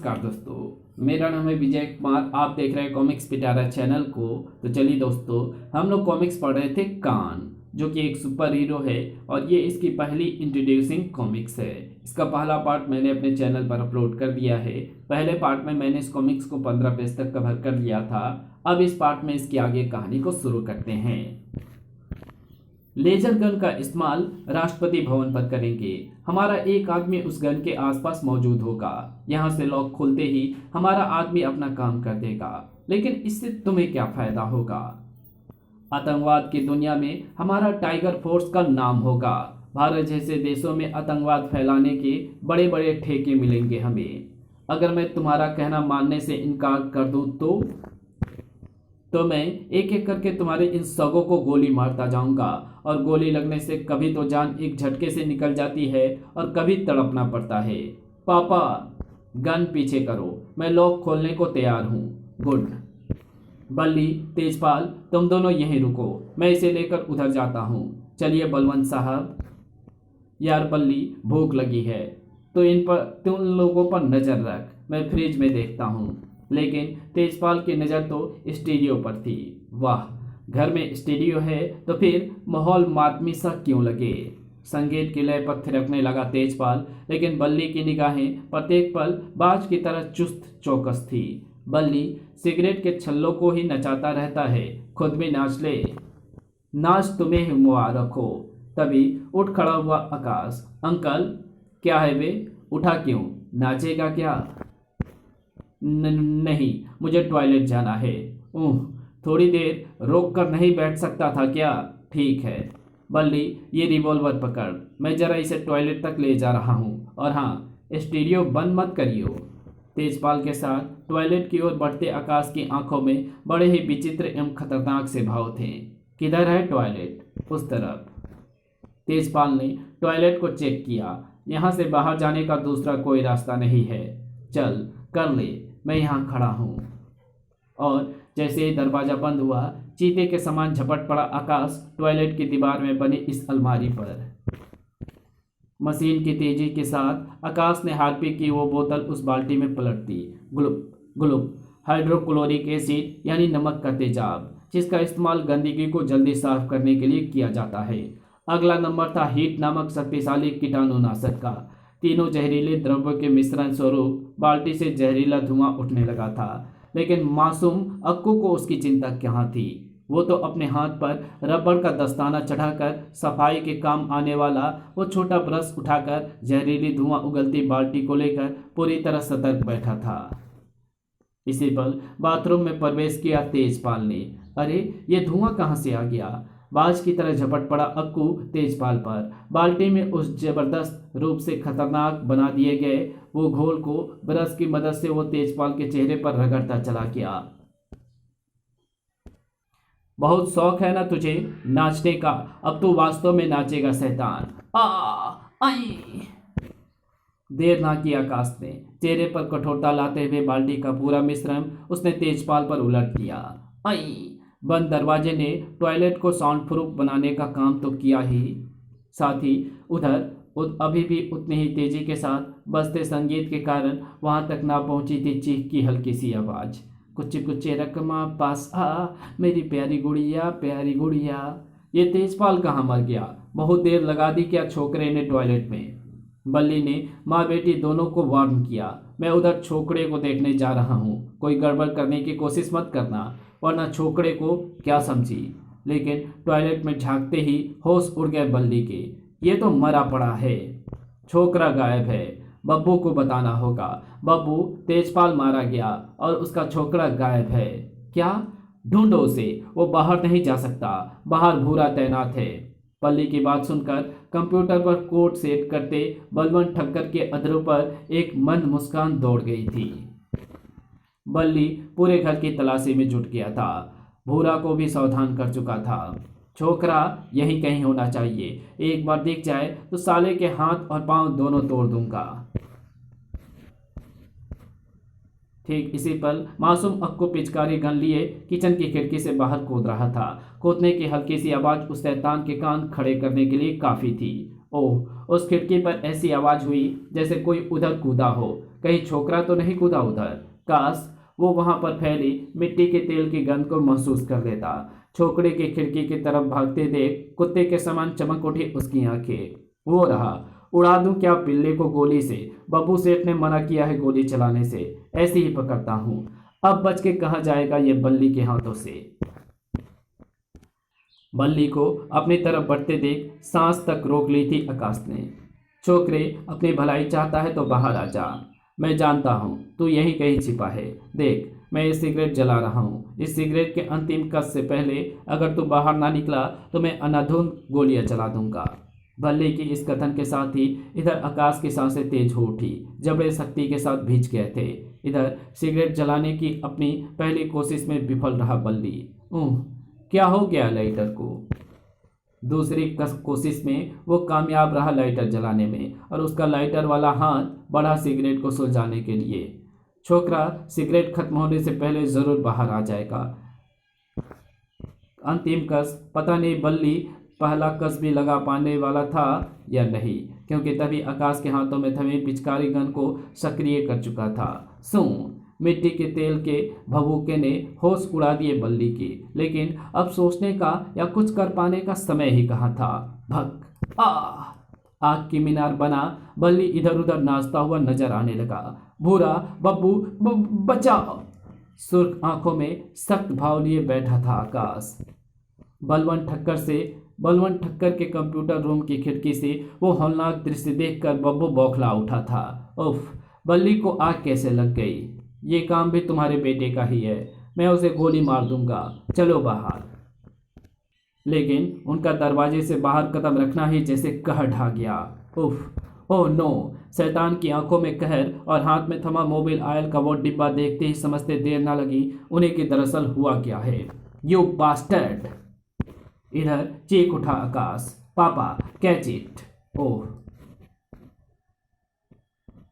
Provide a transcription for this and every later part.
नमस्कार दोस्तों, मेरा नाम है विजय कुमार। आप देख रहे हैं कॉमिक्स पिटारा चैनल को। तो चलिए दोस्तों, हम लोग कॉमिक्स पढ़ रहे थे कान, जो कि एक सुपर हीरो है और ये इसकी पहली इंट्रोड्यूसिंग कॉमिक्स है। इसका पहला पार्ट मैंने अपने चैनल पर अपलोड कर दिया है। पहले पार्ट में मैंने इस कॉमिक्स को 15 पेज तक कवर कर लिया था। अब इस पार्ट में इसकी आगे कहानी को शुरू करते हैं। लेजर गन का इस्तेमाल राष्ट्रपति भवन पर करेंगे। हमारा एक आदमी उस गन के आसपास मौजूद होगा। यहाँ से लॉक खुलते ही हमारा आदमी अपना काम कर देगा, लेकिन इससे तुम्हें क्या फायदा होगा? आतंकवाद की दुनिया में हमारा टाइगर फोर्स का नाम होगा। भारत जैसे देशों में आतंकवाद फैलाने के बड़े बड़े ठेके मिलेंगे हमें। अगर मैं तुम्हारा कहना मानने से इनकार कर दूं तो मैं एक एक करके तुम्हारे इन सगों को गोली मारता जाऊंगा, और गोली लगने से कभी तो जान एक झटके से निकल जाती है और कभी तड़पना पड़ता है। पापा, गन पीछे करो, मैं लॉक खोलने को तैयार हूँ। गुड। बल्ली, तेजपाल, तुम दोनों यहीं रुको, मैं इसे लेकर उधर जाता हूँ। चलिए बलवंत साहब। यार बल्ली, भूख लगी है तो तुम लोगों पर नजर रख, मैं फ्रिज में देखता हूँ। लेकिन तेजपाल की नज़र तो स्टूडियो पर थी। वाह, घर में स्टूडियो है तो फिर माहौल मातमी सा क्यों लगे? संगीत की लय पर थिरकने लगा तेजपाल, लेकिन बल्ली की निगाहें प्रत्येक पल बाज की तरह चुस्त चौकस थी। बल्ली सिगरेट के छल्लों को ही नचाता रहता है, खुद भी नाच ले। नाच तुम्हें ही मुबारक हो। तभी उठ खड़ा हुआ आकाश। अंकल, क्या है बे, उठा क्यों? नाचेगा क्या? नहीं, मुझे टॉयलेट जाना है। थोड़ी देर रोक कर नहीं बैठ सकता था क्या? ठीक है बल्ली, ये रिवॉल्वर पकड़, मैं जरा इसे टॉयलेट तक ले जा रहा हूँ। और हाँ, स्टीरियो बंद मत करियो। तेजपाल के साथ टॉयलेट की ओर बढ़ते आकाश की आंखों में बड़े ही विचित्र एवं खतरनाक से भाव थे। किधर है टॉयलेट? उस तरफ। तेजपाल ने टॉयलेट को चेक किया। यहाँ से बाहर जाने का दूसरा कोई रास्ता नहीं है। चल कर ले, मैं यहाँ खड़ा हूँ। और जैसे ही दरवाजा बंद हुआ, चीते के समान झपट पड़ा आकाश टॉयलेट की दीवार में बनी इस अलमारी पर। मशीन की तेजी के साथ आकाश ने हार्पिक की वो बोतल उस बाल्टी में पलट दी। ग्लुप ग्लुप। हाइड्रोक्लोरिक एसिड यानी नमक का तेजाब, जिसका इस्तेमाल गंदगी को जल्दी साफ करने के लिए किया जाता है। अगला नंबर था हीट नामक शक्तिशाली कीटाणुनाशक का। तीनों जहरीले द्रव्यों के मिश्रण स्वरूप बाल्टी से जहरीला धुआं उठने लगा था, लेकिन मासूम अक्कू को उसकी चिंता कहाँ थी। वो तो अपने हाथ पर रबड़ का दस्ताना चढ़ाकर सफाई के काम आने वाला वो छोटा ब्रश उठाकर जहरीली धुआं उगलती बाल्टी को लेकर पूरी तरह सतर्क बैठा था। इसी पल बाथरूम में प्रवेश किया तेजपाल ने। अरे, ये धुआं कहाँ से आ गया? बाज की तरह झपट पड़ा अक्कू तेजपाल पर। बाल्टी में उस जबरदस्त रूप से खतरनाक बना दिए गए वो घोल को ब्रश की मदद से वो तेजपाल के चेहरे पर रगड़ता चला गया। बहुत शौक है ना तुझे नाचने का? अब तू वास्तव में नाचेगा शैतान। आई। देर ना की आकाश ने। चेहरे पर कठोरता लाते हुए बाल्टी का पूरा मिश्रण उसने तेजपाल पर उलट दिया। आई। बंद दरवाजे ने टॉयलेट को साउंड प्रूफ बनाने का काम तो किया ही, साथ ही उधर अभी भी उतनी ही तेजी के साथ बजते संगीत के कारण वहां तक ना पहुंची थी चीख की हल्की सी आवाज। कुछ कुछ रकमा पास आ, मेरी प्यारी गुड़िया प्यारी गुड़िया। ये तेजपाल कहाँ मर गया? बहुत देर लगा दी क्या छोकरे ने टॉयलेट में? बल्ली ने माँ बेटी दोनों को वार्न किया। मैं उधर छोकरे को देखने जा रहा हूँ, कोई गड़बड़ करने की कोशिश मत करना, वरना छोकरे को क्या समझी। लेकिन टॉयलेट में झांकते ही होश उड़ गए बल्ली के। ये तो मरा पड़ा है, छोकरा गायब है। बब्बू को बताना होगा। बब्बू, तेजपाल मारा गया और उसका छोकरा गायब है। क्या? ढूंढो उसे, वो बाहर नहीं जा सकता, बाहर भूरा तैनात है। बल्ली की बात सुनकर कंप्यूटर पर कोड सेट करते बलवंत ठक्कर के अधरों पर एक मंद मुस्कान दौड़ गई थी। बल्ली पूरे घर की तलाशी में जुट गया था। भूरा को भी सावधान कर चुका था। छोकरा यहीं कहीं होना चाहिए, एक बार दिख जाए तो साले के हाथ और पांव दोनों तोड़ दूंगा। ठीक इसी पल मासूम अक्कू पिचकारी गन लिए किचन की खिड़की से बाहर कूद रहा था। कूदने की हल्की सी आवाज उस शैतान के कान खड़े करने के लिए काफी थी। ओह, उस खिड़की पर ऐसी आवाज हुई जैसे कोई उधर कूदा हो। कहीं छोकरा तो नहीं कूदा उधर। काश वो वहां पर फैली मिट्टी के तेल की गंध को महसूस कर लेता। छोकरे की खिड़की की तरफ भागते देख कुत्ते के समान चमक उठी उसकी आंखें। वो रहा। उड़ा दूं क्या बिल्ली को गोली से? बब्बू सेठ ने मना किया है गोली चलाने से, ऐसे ही पकड़ता हूं। अब बच के कहाँ जाएगा ये बल्ली के हाथों से। बल्ली को अपनी तरफ बढ़ते देख सांस तक रोक ली थी आकाश ने। छोकरे, अपनी भलाई चाहता है तो बाहर आ जा। मैं जानता हूँ तू यहीं कहीं छिपा है। देख, मैं ये सिगरेट जला रहा हूँ। इस सिगरेट के अंतिम कस से पहले अगर तू बाहर ना निकला तो मैं अंधाधुंध गोलियां चला दूंगा। बल्ली की इस कथन के साथ ही इधर आकाश की सांसें तेज हो उठी, जबड़े शक्ति के साथ भींच गए थे। इधर सिगरेट जलाने की अपनी पहली कोशिश में विफल रहा बल्ली। क्या हो गया लाइटर को? दूसरी कोशिश में वो कामयाब रहा लाइटर जलाने में, और उसका लाइटर वाला हाथ बढ़ा सिगरेट को सुलझाने के लिए। छोकरा सिगरेट खत्म होने से पहले जरूर बाहर आ जाएगा। अंतिम कस, पता नहीं बल्ली पहला कस भी लगा पाने वाला था या नहीं, क्योंकि तभी आकाश के हाथों में थमे पिचकारी गन को सक्रिय कर चुका था। सू मिट्टी के तेल के भभूके ने होश उड़ा दिए बल्ली की, लेकिन अब सोचने का या कुछ कर पाने का समय ही कहाँ था। भक आग की मीनार बना बल्ली इधर उधर नाचता हुआ नजर आने लगा। भूरा, बब्बू, बचाओ! सुर्ख आंखों में सख्त भाव लिए बैठा था आकाश। बलवंत ठक्कर के कंप्यूटर रूम की खिड़की से वो हौलनाक दृश्य देखकर बब्बू बौखला उठा था। उफ, बल्ली को आग कैसे लग गई? ये काम भी तुम्हारे बेटे का ही है। मैं उसे गोली मार दूंगा, चलो बाहर। लेकिन उनका दरवाजे से बाहर कदम रखना ही जैसे कहर ढा गया। उफ, ओह नो! शैतान की आंखों में कहर और हाथ में थमा मोबिल ऑयल का वो डिब्बा देखते ही समझते देर ना लगी उन्हें कि दरअसल हुआ क्या है। You bastard! इधर चीख उठा आकाश। पापा, कैच इट! ओह!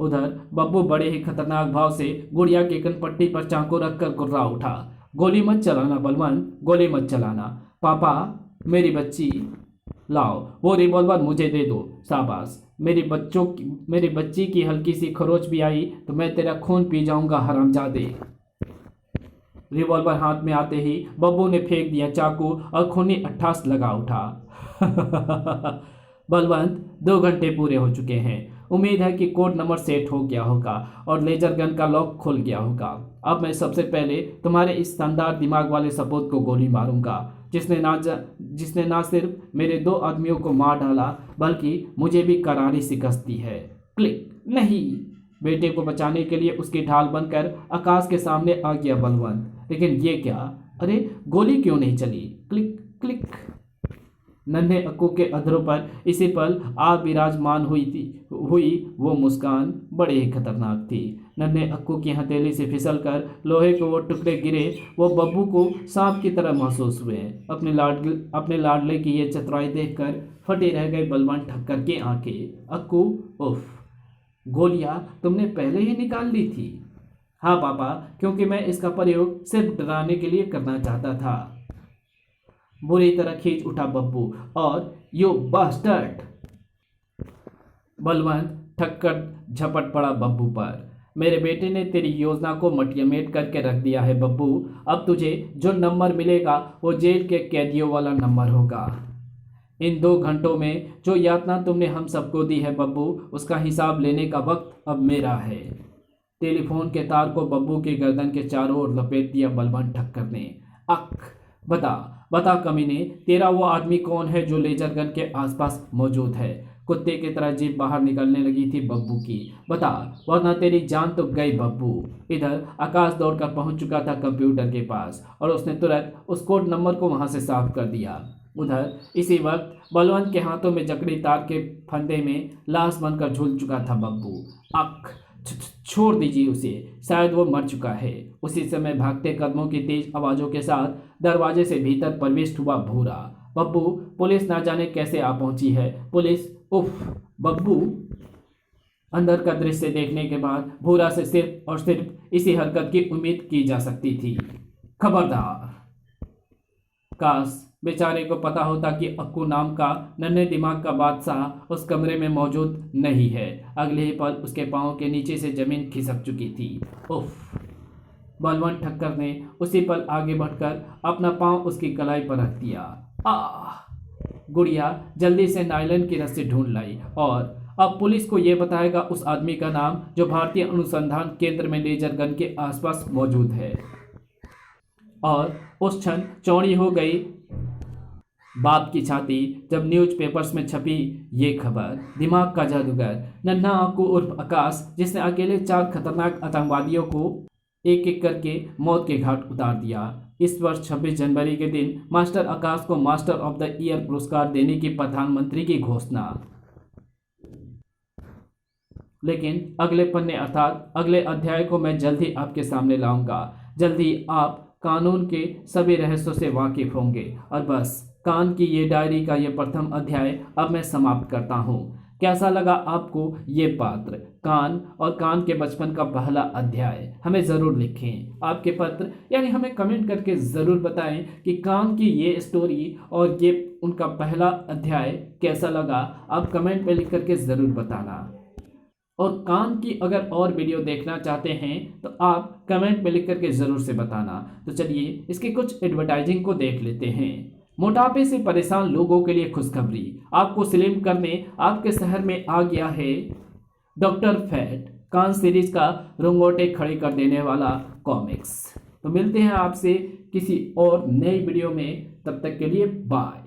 उधर बब्बू बड़े ही खतरनाक भाव से गुड़िया की कनपट्टी पर चाकू रखकर कुर्रा उठा। गोली मत चलाना बलवंत, गोली मत चलाना। पापा, मेरी बच्ची लाओ, वो रिवॉल्वर मुझे दे दो। शाबाश, मेरी बच्ची की हल्की सी खरोच भी आई तो मैं तेरा खून पी जाऊंगा हरामजादे। रिवॉल्वर हाथ में आते ही बब्बू ने फेंक दिया चाकू और खूनी अट्ठास लगा उठा। बलवंत, 2 घंटे पूरे हो चुके हैं। उम्मीद है कि कोड नंबर सेट हो गया होगा और लेजर गन का लॉक खुल गया होगा। अब मैं सबसे पहले तुम्हारे इस शानदार दिमाग वाले सपूत को गोली मारूंगा, जिसने ना सिर्फ मेरे 2 आदमियों को मार डाला बल्कि मुझे भी करारी शिकस्त दी है। क्लिक! नहीं! बेटे को बचाने के लिए उसकी ढाल बनकर आकाश के सामने आ गया बलवंत। लेकिन ये क्या? अरे, गोली क्यों नहीं चली? Click click! नन्हे अक्कू के अधरों पर इसी पल आ विराजमान हुई वो मुस्कान बड़े ही खतरनाक थी। नन्हे अक्कू की हथेली से फिसलकर लोहे के वो टुकड़े गिरे। वो बब्बू को सांप की तरह महसूस हुए। अपने लाडले की ये चतुराई देखकर फटी रह गई बलवंत ठक्कर की आंखें। अक्कू, उफ! गोलियां तुमने पहले ही निकाल ली थी? हाँ पापा, क्योंकि मैं इसका प्रयोग सिर्फ डराने के लिए करना चाहता था। बुरी तरह खींच उठा बब्बू और यू बास्टर्ड! बलवंत ठक्कर झपट पड़ा बब्बू पर। मेरे बेटे ने तेरी योजना को मटियामेट करके रख दिया है बब्बू। अब तुझे जो नंबर मिलेगा वो जेल के कैदियों वाला नंबर होगा। इन 2 घंटों में जो यातना तुमने हम सबको दी है बब्बू, उसका हिसाब लेने का वक्त अब मेरा है। टेलीफोन के तार को बब्बू की गर्दन के चारों ओर लपेट दिया बलवंत ठक्कर ने। अक! बता कमीने, तेरा वो आदमी कौन है जो लेजर गन के आसपास मौजूद है? कुत्ते की तरह जीभ बाहर निकलने लगी थी बब्बू की। बता, वरना तेरी जान तो गई बब्बू। इधर आकाश दौड़कर पहुंच चुका था कंप्यूटर के पास और उसने तुरंत उस कोड नंबर को वहां से साफ कर दिया। उधर इसी वक्त बलवंत के हाथों में जकड़ी तार के फंदे में लाश बनकर झूल चुका था बब्बू। अक! छोड़ दीजिए उसे, शायद वो मर चुका है। उसी समय भागते कदमों की तेज आवाजों के साथ दरवाजे से भीतर प्रविष्ट हुआ भूरा। बब्बू, पुलिस ना जाने कैसे आ पहुंची है। पुलिस! उफ! बब्बू! अंदर का दृश्य देखने के बाद भूरा से सिर्फ और सिर्फ इसी हरकत की उम्मीद की जा सकती थी। खबरदार! काश बेचारे को पता होता कि अक्कू नाम का नन्हे दिमाग का बादशाह उस कमरे में मौजूद नहीं है। अगले ही पल उसके पाँव के नीचे से जमीन खिसक चुकी थी। उफ! बलवंत ठक्कर ने उसी पल आगे बढ़कर अपना पाँव उसकी कलाई पर रख दिया। आह! गुड़िया जल्दी से नायलॉन की रस्सी ढूंढ लाई और अब पुलिस को यह बताएगा उस आदमी का नाम जो भारतीय अनुसंधान केंद्र में लेजर गन के आसपास मौजूद है। और उस क्षण चौड़ी हो गई बाप की छाती जब न्यूज़पेपर्स में छपी ये खबर। दिमाग का जादूगर नन्हा अक्कू उर्फ आकाश, जिसने अकेले 4 खतरनाक आतंकवादियों को एक एक करके मौत के घाट उतार दिया। इस वर्ष 26 जनवरी के दिन मास्टर आकाश को मास्टर ऑफ द ईयर पुरस्कार देने की प्रधानमंत्री की घोषणा। लेकिन अगले पन्ने अर्थात अगले अध्याय को मैं जल्द ही आपके सामने लाऊंगा। जल्दी आप कानून के सभी रहस्यों से वाकिफ होंगे। और बस कान की ये डायरी का ये प्रथम अध्याय अब मैं समाप्त करता हूँ। कैसा लगा आपको ये पात्र कान और कान के बचपन का पहला अध्याय? हमें ज़रूर लिखें आपके पत्र, यानी हमें कमेंट करके ज़रूर बताएं कि कान की ये स्टोरी और ये उनका पहला अध्याय कैसा लगा। आप कमेंट में लिख करके ज़रूर बताना। और कान की अगर और वीडियो देखना चाहते हैं तो आप कमेंट में लिख करके ज़रूर से बताना। तो चलिए इसके कुछ एडवर्टाइजिंग को देख लेते हैं। मोटापे से परेशान लोगों के लिए खुशखबरी, आपको स्लिम करने आपके शहर में आ गया है डॉक्टर फैट, कान सीरीज का रोंगोटे खड़े कर देने वाला कॉमिक्स। तो मिलते हैं आपसे किसी और नई वीडियो में, तब तक के लिए बाय।